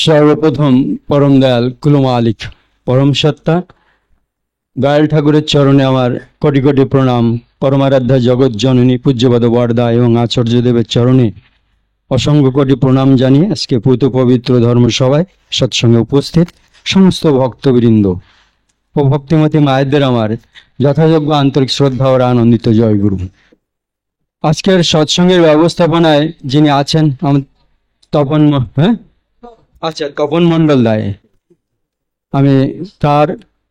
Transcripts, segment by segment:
সর্বপ্রথম পরম দয়াল কুলমালিক পরম সত্তা দয়াল ঠাকুরের চরণে আমার কোটি কোটি প্রণাম। পরমারাধ্যা জগৎ জননী পূজ্যপদ বরদা এবং আচার্যদেবের চরণে অসংখ্য কোটি প্রণাম জানিয়ে আজকে পূত পবিত্র ধর্মসভায় সৎসঙ্গে উপস্থিত সমস্ত ভক্তবৃন্দ ও ভক্তিমতী মায়েদের আমার যথাযোগ্য আন্তরিক শ্রদ্ধা ও আনন্দিত জয়গুরু। আজকের সৎসঙ্গের ব্যবস্থাপনায় যিনি আছেন আমার তপন মণ্ডল দায়, আমি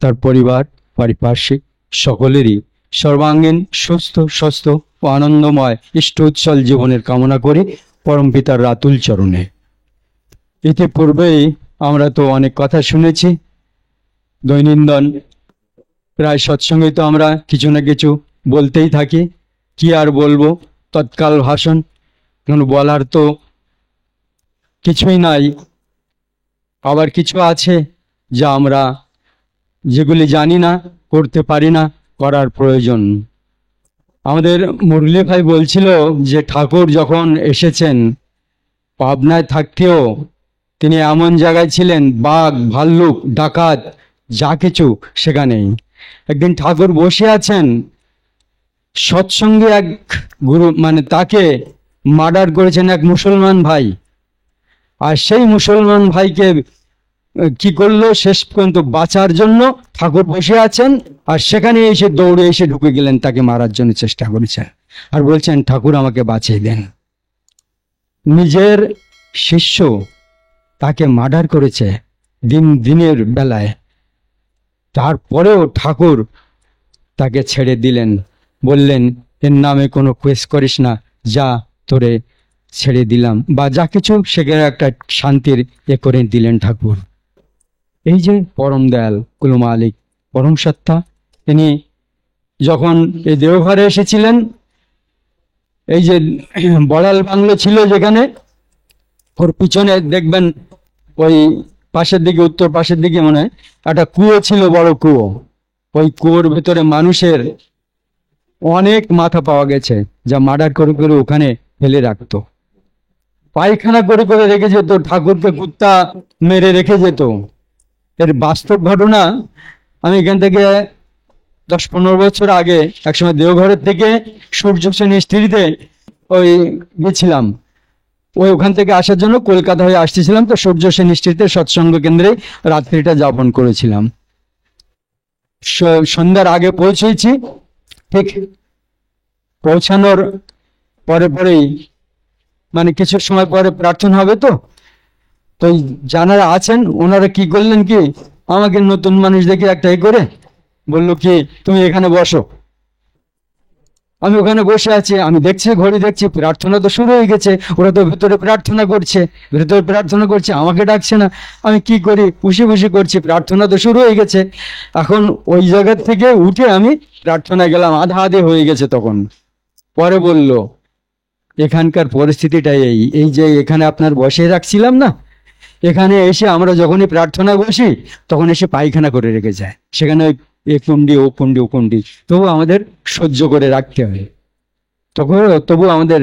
তার পরিবার পারিপার্শ্বিক সকলেরই সর্বাঙ্গীন সুস্থ স্বস্থ ও আনন্দময় ইষ্ট উচ্ছল জীবনের কামনা করি পরম পিতার রাতুল চরণে। ইতিপূর্বেই আমরা তো অনেক কথা শুনেছি, দৈনন্দিন প্রায় সৎসঙ্গে তো আমরা কিছু না কিছু বলতেই থাকি। কি আর বলবো, তৎকাল ভাষণ, কোনো বলার তো কিছুই নাই। আবার কিছু আছে যা আমরা যেগুলি জানি না, করতে পারি না, করার প্রয়োজন। আমাদের মুরলী ভাই বলছিল যে ঠাকুর যখন এসেছেন পাবনায় থাকতেও তিনি এমন জায়গায় ছিলেন, বাঘ ভাল্লুক ডাকাত যা কিছু সেখানেই। একদিন ঠাকুর বসে আছেন, সৎসঙ্গে এক গুরু তাকে মার্ডার করেছেন এক মুসলমান ভাই, আর সেই মুসলমান ভাইকে কি করলো, শেষ পর্যন্ত বাঁচার জন্য ঠাকুর বসে আছেন আর সেখানে এসে দৌড়ে এসে ঢুকে গেলেন, তাকে মারার জন্য চেষ্টা করেছেন আর বলছেন ঠাকুর আমাকে বাঁচিয়ে দেন। নিজের শিষ্য তাকে মার্ডার করেছে দিনের বেলায়, তারপরেও ঠাকুর তাকে ছেড়ে দিলেন, বললেন এর নামে কোনো কেস করিস না, যা তোরে ছেড়ে দিলাম, বা যা কিছু সেখানে একটা শান্তির করে দিলেন ঠাকুর। এই যে পরম দয়াল কুলমালিক পরম সত্তা, তিনি যখন এই দেওঘরে এসেছিলেন, এই যে বড়াল বাংলো ছিল যেখানে, ওর পিছনে দেখবেন ওই পাশের দিকে, উত্তর পাশের দিকে মনে হয় একটা কুয়ো ছিল, বড় কুয়ো। ওই কুয়োর ভেতরে মানুষের অনেক মাথা পাওয়া গেছে, যা মার্ডার করে করে ওখানে ফেলে রাখতো, পায়খানা করে করে রেখে যেত, ঠাকুরকে কুত্তা মেরে রেখে যেত। এর বাস্তব ঘটনা। আমি এখান থেকে 10-15 বছর আগে একসময় দেওঘরের থেকে সূর্য সেনের স্ত্রীতে গেছিলাম, ওখান থেকে আসার জন্য কলকাতা হয়ে আসতেছিলাম, তো সূর্য সেন স্ত্রীতে সৎসঙ্গ কেন্দ্রে রাত্রিটা যাপন করেছিলাম। সন্ধ্যার আগে পৌঁছেছি, ঠিক পৌঁছানোর পরেই কিছু সময় পরে প্রার্থনা হবে, তো যারা আছেন ওনারা কি করলেন, কি আমাকে নতুন মানুষ দেখে একটা করে বললো কি তুমি এখানে বসো। আমি ওখানে বসে আছি, আমি দেখছি, ঘড়ি দেখছি, প্রার্থনা তো শুরু হয়ে গেছে, ওরা তো ভেতরে প্রার্থনা করছে, আমাকে ডাকছে না। আমি কি করি, বসে করছি, প্রার্থনা তো শুরু হয়ে গেছে। এখন ওই জায়গা থেকে উঠে আমি প্রার্থনায় গেলাম, আধা হয়ে গেছে। তখন পরে বলল এখানকার পরিস্থিতিটা এই যে এখানে আপনার বসে রাখছিলাম না, এখানে এসে আমরা যখনই প্রার্থনা বসি তখন এসে পায়খানা করে রেখে যায়, সেখানে এ কুণ্ডি ও কুণ্ডি, তবু আমাদের সহ্য করে রাখতে হয়। তবু আমাদের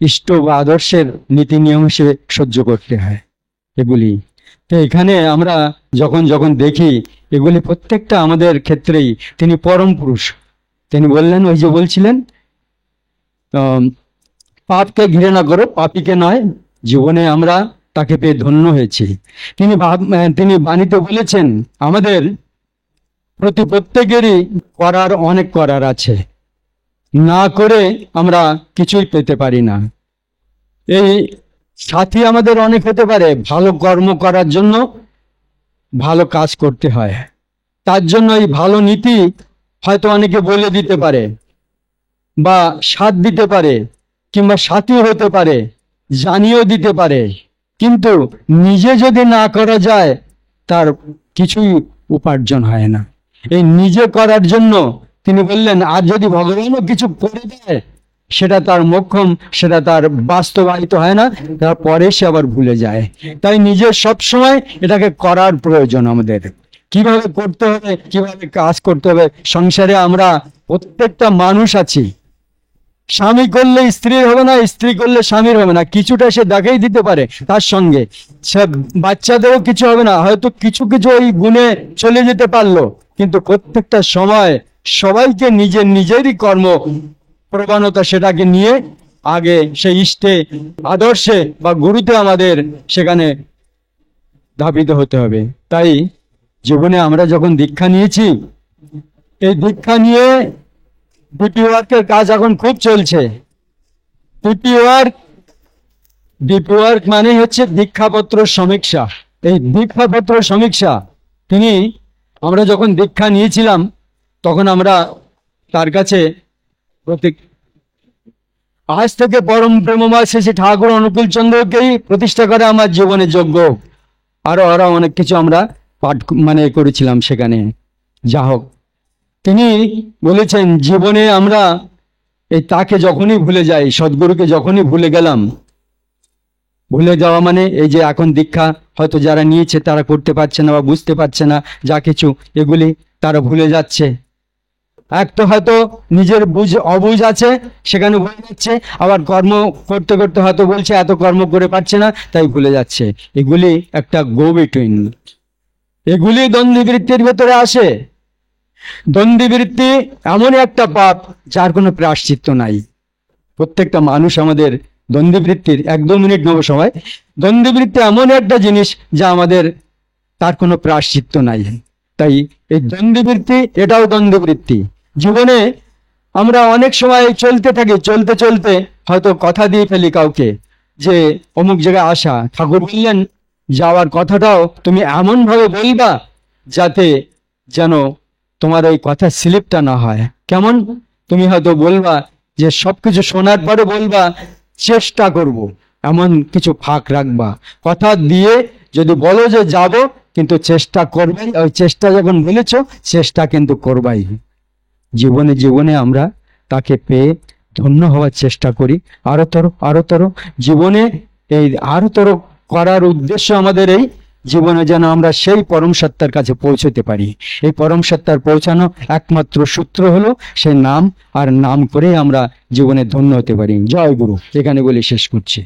ইষ্ট বা আদর্শের নীতি নিয়ম হিসেবে সহ্য করতে হয় এগুলি। তো এখানে আমরা যখন দেখি এগুলি প্রত্যেকটা আমাদের ক্ষেত্রেই তিনি পরম পুরুষ। তিনি বললেন, ওই যে বলছিলেন পাপকে ঘৃণা করো, পাপীকে নয়। জীবনে আমরা তাকে পেয়ে ধন্য হয়েছি। তিনি বাণীতে বলেছেন আমাদের প্রত্যেকেরই অনেক করার আছে, না করে আমরা কিছুই পেতে পারি না। এই সাথী আমাদের অনেক হতে পারে, ভালো কর্ম করার জন্য ভালো কাজ করতে হয়, তার জন্য এই ভালো নীতি হয়তো অনেকে বলে দিতে পারে বা সাথ দিতে পারে, কিংবা সাথী হতে পারে, জানিয়েও দিতে পারে, কিন্তু নিজে যদি না করা যায় তার কিছুই উপার্জন হয় না। এই নিজে করার জন্য তিনি বললেন, আর যদি ভগবানও কিছু করে দেয় সেটা তার মোক্ষম, সেটা তার বাস্তবায়িত হয় না, তারপরে সে আবার ভুলে যায়। তাই নিজে সবসময় এটাকে করার প্রয়োজন আমাদের। কিভাবে করতে হবে, কিভাবে কাজ করতে হবে। সংসারে আমরা প্রত্যেকটা মানুষ আছি, স্বামী করলে স্ত্রীর হবে না, স্ত্রী করলে স্বামীর হবে না, কিছুটা সে দেখাই দিতে পারে তার সঙ্গে। সে বাচ্চাদেরও কিছু হবে না, হয়তো কিছু কিছু ওই গুণে চলে যেতে পারলো, কিন্তু প্রত্যেকটা সময় সবাইকে নিজের নিজেরই কর্ম প্রবণতা সেটাকে নিয়ে আগে সেই ইষ্টে আদর্শে বা গুরুতে আমাদের সেখানে ধাবিত হতে হবে। তাই জীবনে আমরা যখন দীক্ষা নিয়েছি, এই দীক্ষা নিয়ে ডিপি ওয়ার্কের কাজ এখন খুব চলছে। ডিপি ওয়ার্ক মানে হচ্ছে দীক্ষাপত্র সমীক্ষা। এই দীক্ষাপত্র সমীক্ষা আমরা যখন দীক্ষা নিয়েছিলাম তখন আমরা তার কাছে প্রতীক আজ থেকে পরম প্রেমময় শ্রী শ্রী ঠাকুর অনুকূল চন্দ্রকেই প্রতিষ্ঠা করে আমার জীবনে যোগ্য। আরো অনেক কিছু আমরা পাঠ করেছিলাম সেখানে। যা হোক, তিনি বলেছেন জীবনে আমরা এই তাকে যখনই ভুলে যাই, সদ্গুরুকে যখনই ভুলে গেলাম, ভুলে যাওয়া মানে এই যে এখন দীক্ষা হয়তো যারা নিয়েছে তারা করতে পারছে না বা বুঝতে পারছে না, যা কিছু এগুলি তারা ভুলে যাচ্ছে। এক তো হয়তো নিজের অবুঝ আছে, সেখানে ভুলে যাচ্ছে, আবার কর্ম করতে করতে হয়তো বলছে এত কর্ম করে পারছে না তাই ভুলে যাচ্ছে। এগুলি একটা গো বিটুইন, এগুলি দ্বন্দ্ববৃত্তির ভেতরে আসে। দ্বন্দ্ববৃত্তি এমন একটা পাপ যার কোনো প্রায়শ্চিত্ত নাই। প্রত্যেকটা মানুষ আমাদের দ্বন্দ্ববৃত্তির 1-2 মিনিট নেব সময়। দ্বন্দ্ববৃত্তি এমন একটা জিনিস যা আমাদের তার কোনো প্রায়শ্চিত্ত নাই। তাই এই দ্বন্দ্ববৃত্তি, এটাও দ্বন্দ্ববৃত্তি। জীবনে আমরা অনেক সময় চলতে থাকি, চলতে চলতে হয়তো কথা দিয়ে ফেলি কাউকে যে অমুক জায়গায় আসা। ঠাকুর বললেন যাওয়ার কথাটাও তুমি এমন ভাবে বলবা যাতে যেন তোমার ওই কথা স্লিপটা না হয়। কেমন? তুমি হয়তো বলবা যে সবকিছু শোনার পরে বলবা চেষ্টা করব, এমন কিছু ফাঁক রাখবা। কথা দিয়ে যদি বলো যে যাব, কিন্তু চেষ্টা করবে, ওই চেষ্টা যখন বলেছ চেষ্টা কিন্তু করবাই। জীবনে আমরা তাকে পেয়ে ধন্য হওয়ার চেষ্টা করি, আরো জীবনে এই আরো করার উদ্দেশ্য আমাদের এই জীবনে যেন আমরা সেই পরম সত্তার কাছে পৌঁছতে পারি। এই পরম সত্তার পৌঁছানো একমাত্র সূত্র হলো সেই নাম, আর নাম করে আমরা জীবনে ধন্য হতে পারি। জয় গুরু, এখানে বলে শেষ করছি।